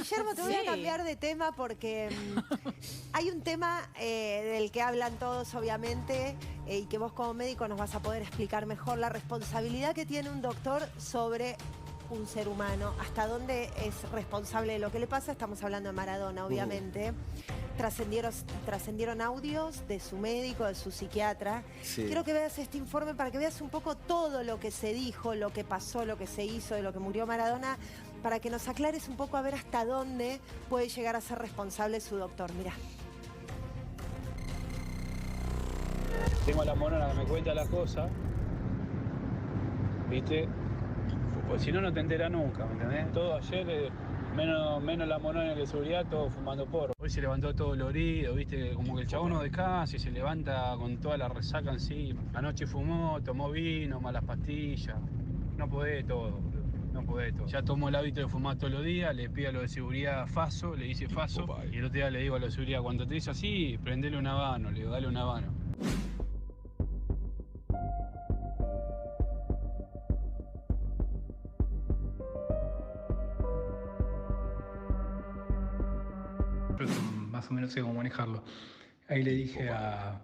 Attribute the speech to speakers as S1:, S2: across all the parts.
S1: Guillermo, te voy a cambiar de tema porque hay un tema del que hablan todos, obviamente, y que vos como médico nos vas a poder explicar mejor, la responsabilidad que tiene un doctor sobre un ser humano, hasta dónde es responsable de lo que le pasa. Estamos hablando de Maradona, obviamente. Trascendieron audios de su médico, de su psiquiatra.
S2: Sí.
S1: Quiero que veas este informe para que veas un poco todo lo que se dijo, lo que pasó, lo que se hizo, de lo que murió Maradona, para que nos aclares un poco a ver hasta dónde puede llegar a ser responsable su doctor. Mirá.
S3: Tengo a la morona que me cuenta las cosas, ¿viste? Pues si no, no te enteras nunca, ¿me entendés? Todo ayer, menos la morona de seguridad, todo fumando porro. Hoy se levantó todo dolorido, ¿viste? Como que el chabón no descansa y se levanta con toda la resaca encima. Anoche fumó, tomó vino, malas pastillas. No podés todo, boludo. No podés todo. Ya tomó el hábito de fumar todos los días, le pide a lo de seguridad Faso, le dice Faso. Y el otro día le digo a lo de seguridad, cuando te dice así, prendele un habano, le digo, dale un habano.
S4: Más o menos sé cómo manejarlo. Ahí le dije a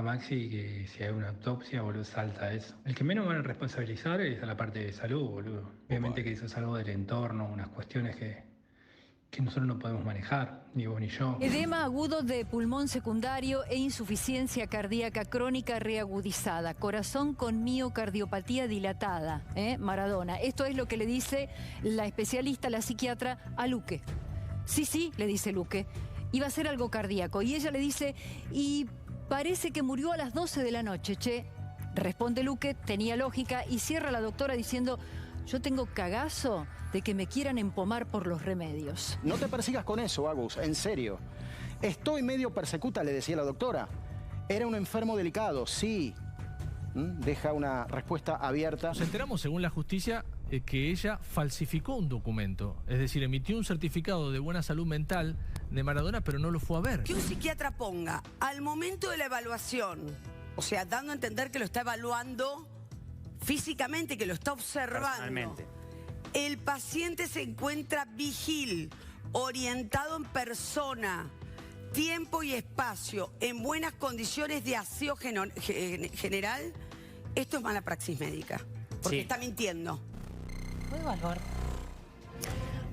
S4: Maxi que si hay una autopsia, boludo, salta eso. El que menos van a responsabilizar es a la parte de salud, boludo. Obviamente que eso es algo del entorno, unas cuestiones que nosotros no podemos manejar, ni vos ni yo.
S5: Edema agudo de pulmón secundario e insuficiencia cardíaca crónica reagudizada. Corazón con miocardiopatía dilatada. Maradona. Esto es lo que le dice la especialista, la psiquiatra, a Luque. Sí, le dice Luque. Iba a ser algo cardíaco. Y ella le dice, y parece que murió a las 12 de la noche, che. Responde Luque, tenía lógica, y cierra la doctora diciendo, yo tengo cagazo de que me quieran empomar por los remedios.
S6: No te persigas con eso, Agus, en serio. Estoy medio persecuta, le decía la doctora. Era un enfermo delicado, sí. Deja una respuesta abierta.
S7: Nos enteramos, según la justicia, que ella falsificó un documento. Es decir, emitió un certificado de buena salud mental de Maradona, pero no lo fue a ver.
S8: Que un psiquiatra ponga al momento de la evaluación, o sea, dando a entender que lo está evaluando físicamente, que lo está observando. El paciente se encuentra vigil, orientado en persona, tiempo y espacio, en buenas condiciones de aseo general. Esto es mala praxis médica, porque está mintiendo.
S1: Muy valor.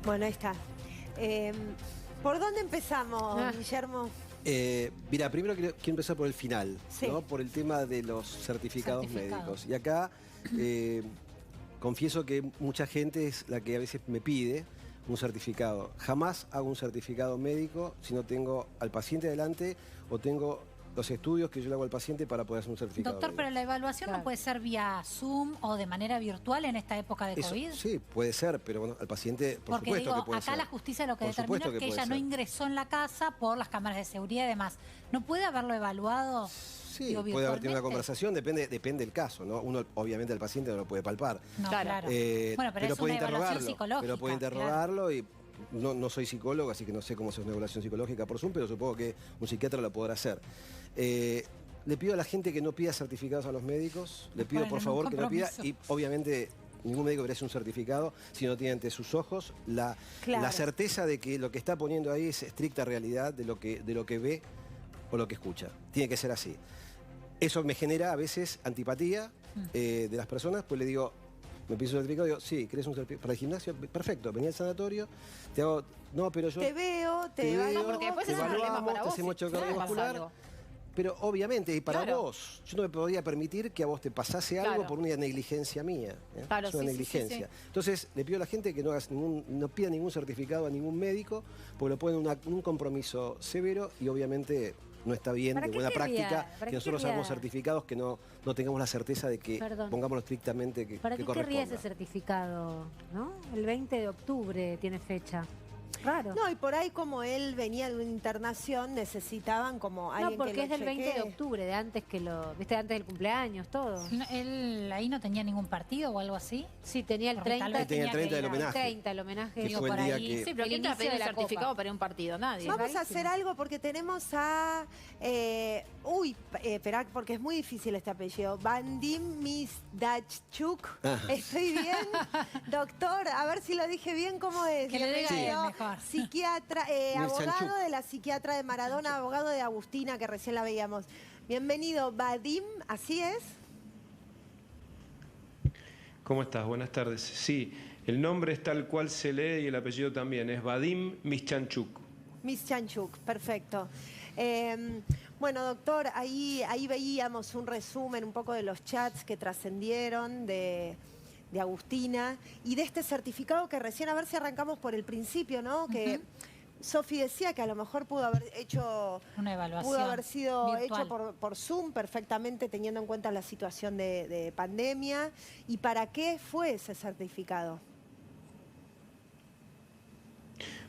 S1: Bueno, ahí está. ¿Por dónde empezamos, Guillermo?
S2: Mira, primero quiero empezar por el final,
S1: Sí.
S2: ¿no? Por el tema de los certificados médicos. Y acá confieso que mucha gente es la que a veces me pide un certificado. Jamás hago un certificado médico si no tengo al paciente delante o tengo los estudios que yo le hago al paciente para poder hacer un certificado
S9: Doctor,
S2: médico.
S9: pero la evaluación no puede ser vía Zoom o de manera virtual en esta época de
S2: Eso,
S9: COVID.
S2: sí, puede ser, pero bueno, al paciente, por
S9: Porque
S2: supuesto
S9: digo,
S2: que puede
S9: acá
S2: ser.
S9: la justicia lo que
S2: Por
S9: determinó
S2: supuesto
S9: es que
S2: puede
S9: ella no
S2: ser.
S9: ingresó en la casa por las cámaras de seguridad y demás. ¿No puede haberlo evaluado?
S2: Sí,
S9: digo,
S2: puede haber tenido una
S9: virtualmente?
S2: conversación, depende del caso, ¿no? Uno, obviamente, el paciente no lo puede palpar.
S9: No, claro. Bueno, pero es
S2: puede
S9: una evaluación
S2: interrogarlo.
S9: psicológica.
S2: Pero puede
S9: claro.
S2: interrogarlo y no soy psicólogo, así que no sé cómo es una evaluación psicológica por Zoom, pero supongo que un psiquiatra lo podrá hacer. Le pido a la gente que no pida certificados a los médicos, le pido por favor que no pida, y obviamente ningún médico merece un certificado si no tiene ante sus ojos la certeza de que lo que está poniendo ahí es estricta realidad de lo que ve o lo que escucha. Tiene que ser así. Eso me genera a veces antipatía de las personas, pues le digo, me pido un certificado, digo, sí, ¿querés un certificado para el gimnasio? Perfecto, vení al sanatorio, te hago, no, pero yo...
S1: Te veo, te evalúo.
S10: Porque después es un problema para
S2: te
S10: vos.
S2: hacemos chequeo
S10: Claro,
S2: cardiovascular.
S10: pasa algo.
S2: Pero obviamente, y para
S10: Claro.
S2: vos, yo no me podría permitir que a vos te pasase algo
S10: Claro.
S2: por una negligencia mía.
S10: Claro,
S2: es una
S10: sí,
S2: negligencia.
S10: sí.
S2: Entonces, le pido a la gente que no pida ningún certificado a ningún médico, porque lo ponen un compromiso severo y obviamente no está bien, de buena práctica, que nosotros hagamos certificados que no tengamos la certeza de que pongámoslo estrictamente que
S11: ¿Para qué querría ese
S2: corresponda.
S11: certificado? ¿No? El 20 de octubre tiene fecha. Raro.
S1: No, y por ahí como él venía de una internación, necesitaban como alguien
S11: No, porque
S1: que lo
S11: es del 20 de
S1: chequee.
S11: octubre, de antes que viste, antes del cumpleaños, todo.
S9: ¿Él ahí no tenía ningún partido o algo así?
S11: Sí, tenía el
S9: Porque
S11: 30.
S9: tal vez
S2: Tenía el 30 del
S9: que ir a-
S2: homenaje.
S11: 30, el homenaje.
S2: Que
S11: digo,
S2: fue el
S11: por
S2: día
S11: ahí.
S2: que-
S10: Sí, pero
S11: El
S10: ¿quién te va a
S11: inicio
S10: pedir
S11: de
S10: el
S11: la
S10: certificado
S11: Copa.
S10: para ir a un partido? Nadie.
S1: Vamos a hacer algo porque tenemos a... esperá, porque es muy difícil este apellido. Vadim Misdachchuk. ¿Estoy bien? Doctor, a ver si lo dije bien, ¿cómo es?
S9: Que le diga
S1: Sí.
S9: él mejor. lugar.
S1: Psiquiatra, abogado de la psiquiatra de Maradona, abogado de Agustina, que recién la veíamos. Bienvenido, Vadim, ¿así es?
S10: ¿Cómo estás? Buenas tardes. Sí, el nombre es tal cual se lee y el apellido también, es Vadim Mischanchuk.
S1: Mischanchuk, perfecto. Bueno, doctor, ahí veíamos un resumen un poco de los chats que trascendieron de Agustina y de este certificado que recién, a ver si arrancamos por el principio, ¿no? Que Sofi decía que a lo mejor pudo haber hecho
S9: una evaluación,
S1: pudo haber sido
S9: virtual,
S1: hecho por Zoom perfectamente, teniendo en cuenta la situación de pandemia. ¿Y para qué fue ese certificado?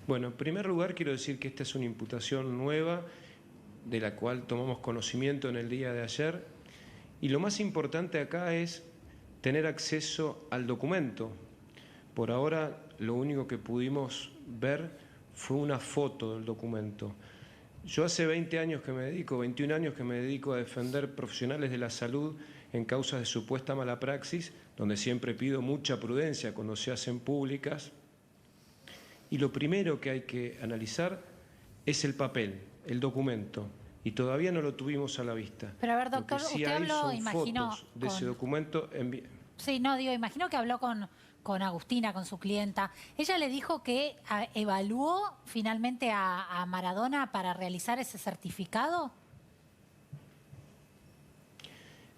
S10: Bueno, en primer lugar quiero decir que esta es una imputación nueva de la cual tomamos conocimiento en el día de ayer y lo más importante acá es tener acceso al documento. Por ahora lo único que pudimos ver fue una foto del documento. Yo hace 20 años que me dedico, 21 años que me dedico a defender profesionales de la salud en causas de supuesta mala praxis, donde siempre pido mucha prudencia cuando se hacen públicas. Y lo primero que hay que analizar es el papel, el documento, y todavía no lo tuvimos a la vista.
S9: Pero a ver, doctor,
S10: sí
S9: usted habló, imagino,
S10: fotos de ese documento.
S9: Sí, no, digo, imagino que habló con Agustina, con su clienta. Ella le dijo que evaluó finalmente a Maradona para realizar ese certificado.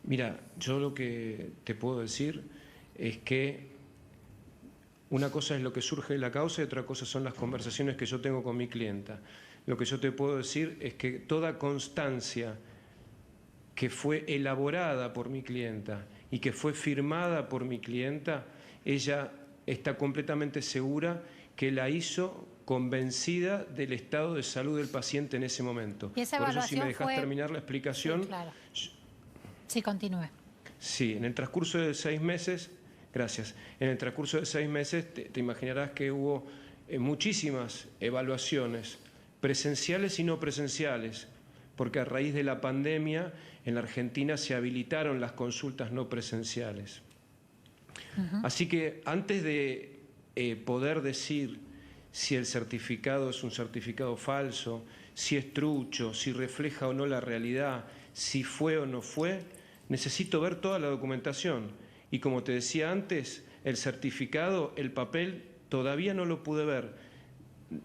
S10: Mira, yo lo que te puedo decir es que una cosa es lo que surge de la causa y otra cosa son las conversaciones que yo tengo con mi clienta. Lo que yo te puedo decir es que toda constancia que fue elaborada por mi clienta y que fue firmada por mi clienta, ella está completamente segura que la hizo convencida del estado de salud del paciente en ese momento.
S9: ¿Y esa
S10: por eso, si me
S9: evaluación
S10: dejas terminar la explicación.
S9: Sí, claro. Sí, continúe.
S10: Sí, en el transcurso de 6 meses... Gracias. En el transcurso de 6 meses te imaginarás que hubo muchísimas evaluaciones, presenciales y no presenciales, porque a raíz de la pandemia en la Argentina se habilitaron las consultas no presenciales. Así que antes de poder decir si el certificado es un certificado falso, si es trucho, si refleja o no la realidad, si fue o no fue, necesito ver toda la documentación. Y como te decía antes, el certificado, el papel, todavía no lo pude ver.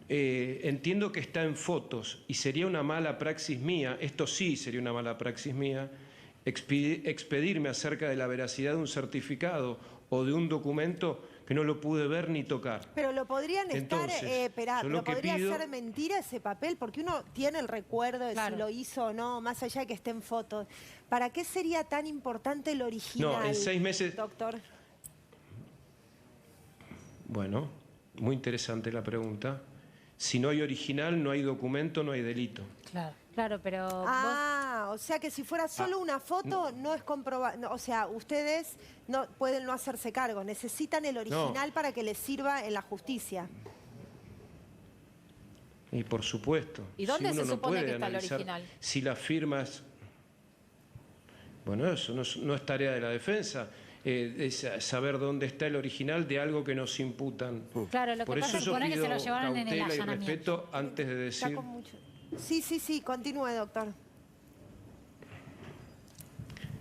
S10: Entiendo que está en fotos y sería una mala praxis mía, esto sí sería una mala praxis mía, expedirme acerca de la veracidad de un certificado o de un documento que no lo pude ver ni tocar.
S1: Pero lo podrían ¿lo podría ser mentira ese papel? Porque uno tiene el recuerdo de si lo hizo o no, más allá de que esté en fotos. ¿Para qué sería tan importante el original,
S10: no, en 6 meses,
S1: doctor?
S10: Bueno, muy interesante la pregunta. Si no hay original, no hay documento, no hay delito.
S11: Claro, pero...
S1: O sea que si fuera solo una foto, no es comprobable. O sea, ustedes no pueden no hacerse cargo. Necesitan el original para que les sirva en la justicia.
S10: Y por supuesto.
S5: ¿Y dónde se supone que está el original?
S10: Si las firmas... Bueno, eso no es tarea de la defensa. Es saber dónde está el original de algo que nos imputan.
S9: Claro, lo que pasa es que se lo llevaron en el
S10: cautela y
S9: allanamiento.
S10: respeto antes de decir...
S1: Sí, continúe, doctor.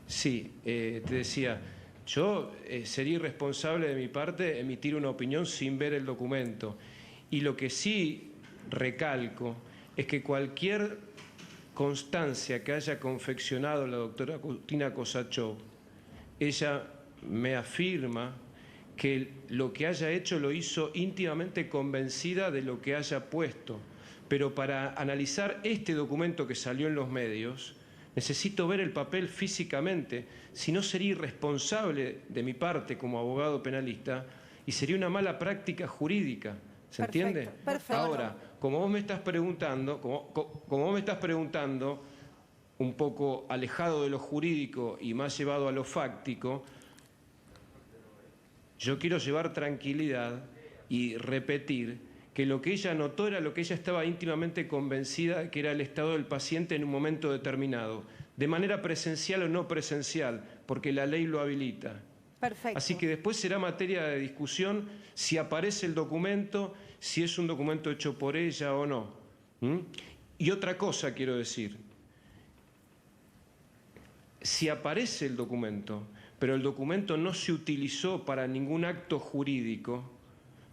S10: Sí, te decía, yo sería irresponsable de mi parte emitir una opinión sin ver el documento. Y lo que sí recalco es que cualquier constancia que haya confeccionado la doctora Agustina Kosachov, ella me afirma que lo que haya hecho lo hizo íntimamente convencida de lo que haya puesto. Pero para analizar este documento que salió en los medios, necesito ver el papel físicamente, si no sería irresponsable de mi parte como abogado penalista y sería una mala práctica jurídica. ¿Se entiende?
S1: Perfecto.
S10: Ahora, como vos me estás preguntando, como vos me estás preguntando, un poco alejado de lo jurídico y más llevado a lo fáctico, yo quiero llevar tranquilidad y repetir que lo que ella notó era lo que ella estaba íntimamente convencida que era el estado del paciente en un momento determinado, de manera presencial o no presencial, porque la ley lo habilita.
S1: Perfecto.
S10: Así que después será materia de discusión si aparece el documento, si es un documento hecho por ella o no. Y otra cosa quiero decir. Si aparece el documento, pero el documento no se utilizó para ningún acto jurídico,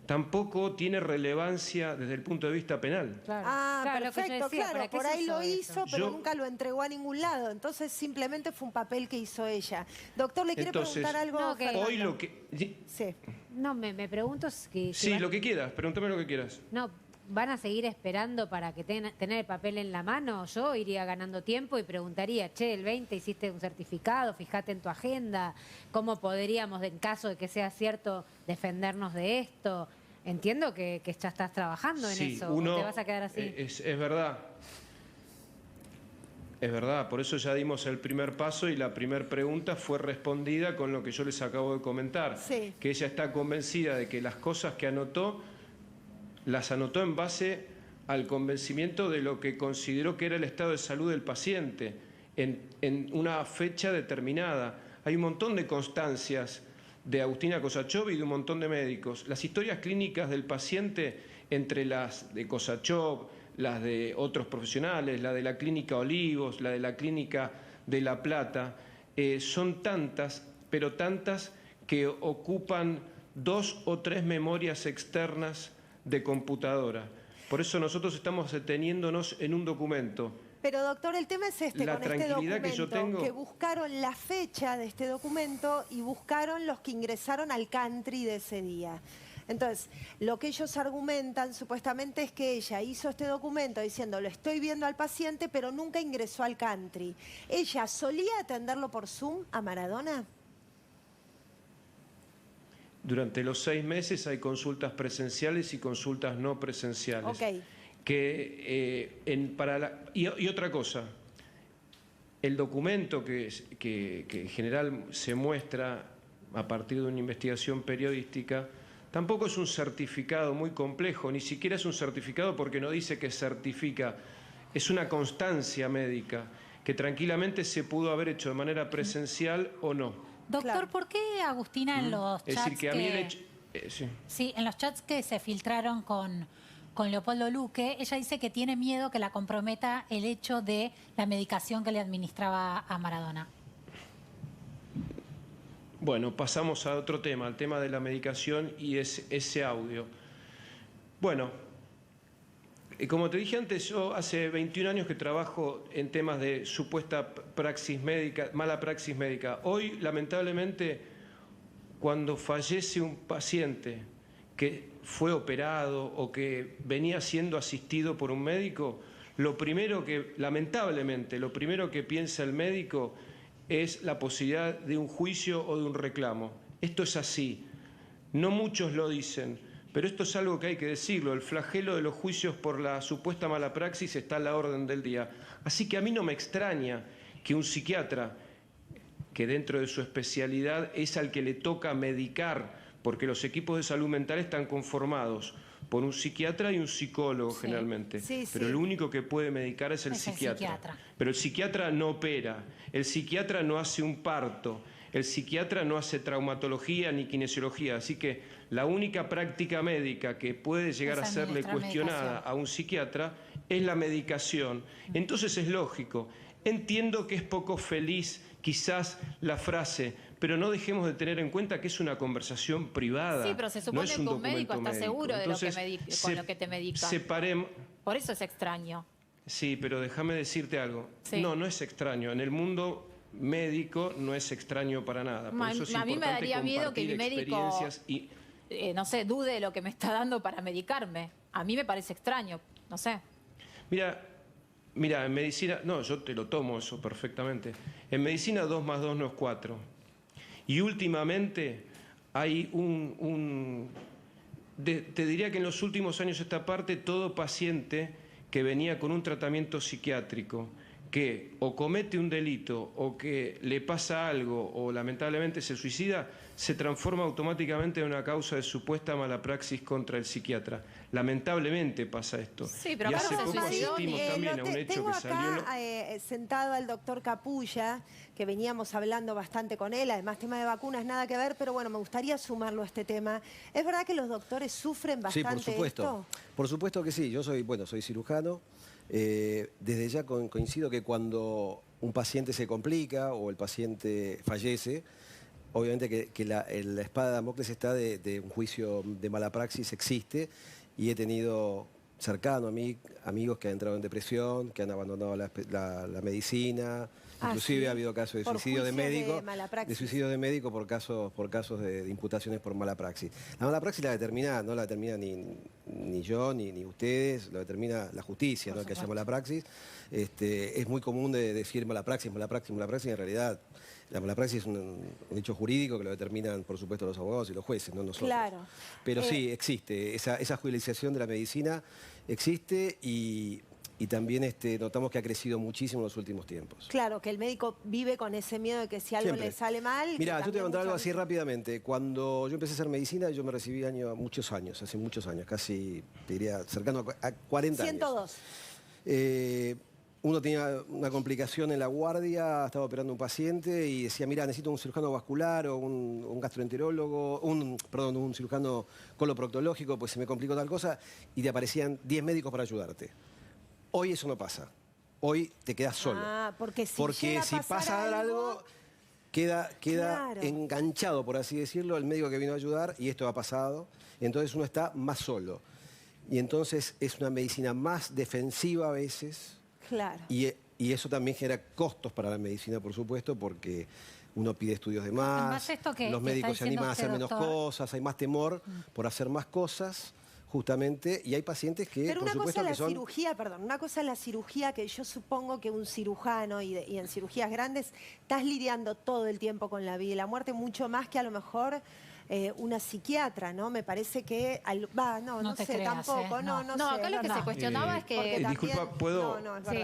S10: tampoco tiene relevancia desde el punto de vista penal.
S11: Claro.
S1: Ah,
S11: Claro, lo que yo
S1: perfecto,
S11: decía,
S1: claro,
S11: ¿para qué
S1: por
S11: se
S1: ahí lo
S11: hizo
S1: hizo,
S11: eso?
S1: pero
S10: Yo-
S1: nunca lo entregó a ningún lado. Entonces simplemente fue un papel que hizo ella. Doctor, ¿le quiere
S10: Entonces,
S1: preguntar algo?
S11: No, que-
S1: Fernando?
S10: Hoy lo que...
S1: Sí.
S11: No, me pregunto si
S10: Sí,
S11: van-
S10: lo que quieras, pregúntame lo que quieras.
S11: No, ¿van a seguir esperando para que tener el papel en la mano? Yo iría ganando tiempo y preguntaría, che, el 20 hiciste un certificado, fíjate en tu agenda, ¿cómo podríamos, en caso de que sea cierto, defendernos de esto? Entiendo que ya estás trabajando en
S10: Sí,
S11: eso, ¿o te vas a quedar así?
S10: Es verdad. Es verdad, por eso ya dimos el primer paso y la primera pregunta fue respondida con lo que yo les acabo de comentar.
S1: Sí.
S10: Que ella está convencida de que las cosas que anotó, las anotó en base al convencimiento de lo que consideró que era el estado de salud del paciente en una fecha determinada. Hay un montón de constancias de Agustina Kosachov y de un montón de médicos. Las historias clínicas del paciente, entre las de Kosachov, las de otros profesionales, la de la clínica Olivos, la de la clínica de La Plata, son tantas, pero tantas que ocupan 2 o 3 memorias externas de computadora. Por eso nosotros estamos deteniéndonos en un documento.
S1: Pero doctor, el tema es este,
S10: La
S1: con este
S10: tranquilidad
S1: documento,
S10: que yo tengo-
S1: buscaron la fecha de este documento y buscaron los que ingresaron al country de ese día. Entonces, lo que ellos argumentan supuestamente es que ella hizo este documento diciendo, lo estoy viendo al paciente, pero nunca ingresó al country. ¿Ella solía atenderlo por Zoom a Maradona?
S10: Durante los 6 meses hay consultas presenciales y consultas no presenciales.
S1: Ok.
S10: Y otra cosa, el documento que en general se muestra a partir de una investigación periodística tampoco es un certificado muy complejo, ni siquiera es un certificado porque no dice que certifica, es una constancia médica que tranquilamente se pudo haber hecho de manera presencial o no.
S9: Doctor,
S1: Claro.
S9: ¿por qué Agustina en los
S10: Es
S9: chats
S10: decir, que a mí el hecho... sí.
S9: Sí, en los chats que se filtraron con Leopoldo Luque, ella dice que tiene miedo que la comprometa el hecho de la medicación que le administraba a Maradona?
S10: Bueno, pasamos a otro tema, al tema de la medicación y ese audio. Bueno, como te dije antes, yo hace 21 años que trabajo en temas de supuesta praxis médica, mala praxis médica. Hoy, lamentablemente, cuando fallece un paciente que fue operado o que venía siendo asistido por un médico, lamentablemente, lo primero que piensa el médico es la posibilidad de un juicio o de un reclamo. Esto es así. No muchos lo dicen, pero esto es algo que hay que decirlo. El flagelo de los juicios por la supuesta mala praxis está a la orden del día. Así que a mí no me extraña que un psiquiatra, que dentro de su especialidad es al que le toca medicar, porque los equipos de salud mental están conformados por un psiquiatra y un psicólogo generalmente.
S1: Sí,
S10: pero
S1: sí.
S10: el único que puede medicar es el psiquiatra. Pero el psiquiatra no opera, el psiquiatra no hace un parto, el psiquiatra no hace traumatología ni kinesiología. Así que la única práctica médica que puede llegar a serle cuestionada a un psiquiatra es la medicación. Entonces es lógico. Entiendo que es poco feliz quizás la frase, pero no dejemos de tener en cuenta que es una conversación privada.
S12: Sí, pero se supone
S10: no es
S12: que un médico está seguro de
S10: Entonces,
S12: con lo que te medica.
S10: Separemos.
S12: Por eso es extraño.
S10: Sí, pero déjame decirte algo.
S12: Sí.
S10: No es extraño. En el mundo médico no es extraño para nada. Por eso es
S12: A mí me
S10: importante
S12: daría miedo que
S10: compartir
S12: mi médico,
S10: experiencias y
S12: no sé, dude de lo que me está dando para medicarme. A mí me parece extraño, no sé.
S10: Mira, en medicina, no, yo te lo tomo eso perfectamente. En medicina 2 más 2 no es 4. Y últimamente hay te diría que en los últimos años esta parte, todo paciente que venía con un tratamiento psiquiátrico, que o comete un delito o que le pasa algo o lamentablemente se suicida, se transforma automáticamente en una causa de supuesta mala praxis contra el psiquiatra. Lamentablemente pasa esto.
S12: Sí, pero
S10: y
S12: acá
S10: hace
S12: no
S10: poco
S12: se
S10: asistimos también a un hecho
S1: tengo
S10: que salió...
S1: acá sentado al doctor Capulla, que veníamos hablando bastante con él, además tema de vacunas nada que ver, pero bueno, me gustaría sumarlo a este tema. ¿Es verdad que los doctores sufren bastante
S2: Sí, por supuesto.
S1: esto?
S2: Por supuesto que sí. Yo soy cirujano. Desde ya coincido que cuando un paciente se complica o el paciente fallece, obviamente que la espada de Damocles está de un juicio de mala praxis, existe, y he tenido cercano a mí amigos que han entrado en depresión, que han abandonado la medicina. Inclusive ha habido casos de suicidio de médico, por casos de imputaciones por mala praxis. La mala praxis no la determina ni yo ni ustedes, lo determina la justicia, ¿no? Que haya mala praxis. Es muy común de decir mala praxis, en realidad la mala praxis es un hecho jurídico que lo determinan, por supuesto, los abogados y los jueces, no nosotros.
S1: Claro.
S2: Pero sí, existe, esa judicialización de la medicina existe y también notamos que ha crecido muchísimo en los últimos tiempos.
S1: Claro, que el médico vive con ese miedo de que si algo le sale mal...
S2: Mira, yo te voy a contar algo así rápidamente. Cuando yo empecé a hacer medicina, yo me recibí hace muchos años, casi, te diría, cercano a 40 años.
S1: 102.
S2: Uno tenía una complicación en la guardia, estaba operando un paciente y decía, mira, necesito un cirujano vascular o un gastroenterólogo, un cirujano coloproctológico, pues se me complicó tal cosa, y te aparecían 10 médicos para ayudarte. Hoy eso no pasa. Hoy te quedas solo.
S1: Porque si
S2: pasa algo, queda
S1: claro,
S2: enganchado, por así decirlo, el médico que vino a ayudar, y esto ha pasado. Entonces uno está más solo. Y entonces es una medicina más defensiva a veces.
S1: Claro.
S2: Y eso también genera costos para la medicina, por supuesto, porque uno pide estudios de más, los médicos se animan a hacer menos cosas, hay más temor por hacer más cosas, justamente, y hay pacientes que,
S1: pero
S2: por supuesto, que son...
S1: una cosa es la cirugía, que yo supongo que un cirujano, y en cirugías grandes, estás lidiando todo el tiempo con la vida y la muerte, mucho más que a lo mejor... una psiquiatra, ¿no? Me parece que... no sé,
S9: creas,
S1: tampoco, no sé.
S12: No, acá lo que se cuestionaba es que...
S10: Disculpa, ¿puedo...?
S1: No, es verdad.